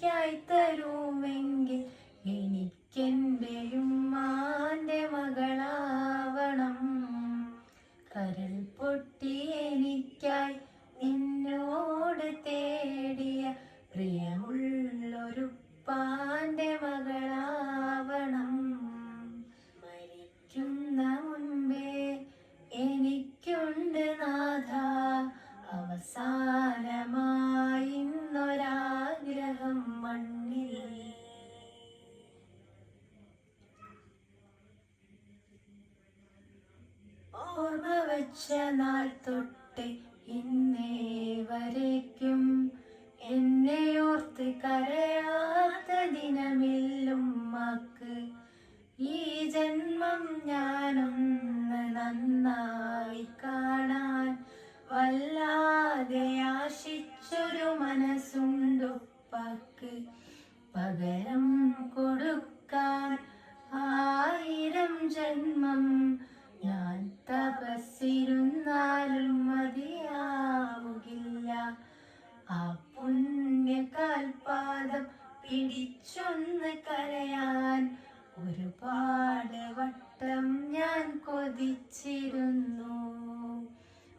എനിക്കായി തരുമെങ്കിൽ എനിക്കെൻ്റെ ഉമ്മാന്റെ മകളാവണം. കരൾ പൊട്ടി എനിക്കായി എന്നോട് തേടിയ പ്രിയമുള്ളൊരുപ്പാന്റെ മകളാവണം. മരിക്കുന്ന മുൻപേ എനിക്കുണ്ട് നാഥ അവസാനമായി ഇന്നൊരാഗ്രഹം മണ്ണിൽ. ഓർമ്മ വച്ച നാൾ തൊട്ട് ഇന്നേ വരയ്ക്കും എന്നെ ഓർത്ത് കരയാത്ത ദിനമില്ലുമ്മക്ക്. ഈ ജന്മം ഞാനൊന്ന് നന്നായി കാണാൻ വല്ലാതെ ആശിച്ചൊരു മനസ്സുണ്ടുപ്പക്ക്. പകരം കൊടുക്കാൻ 1000 ജന്മം ഞാൻ തപസ്സിരുന്നാലും മതിയാവുകില്ല. ആ പുണ്യകാൽപാദം പിടിച്ചൊന്ന് കരയാൻ ഒരുപാട് വട്ടം ഞാൻ കൊതിച്ചിരുന്നു.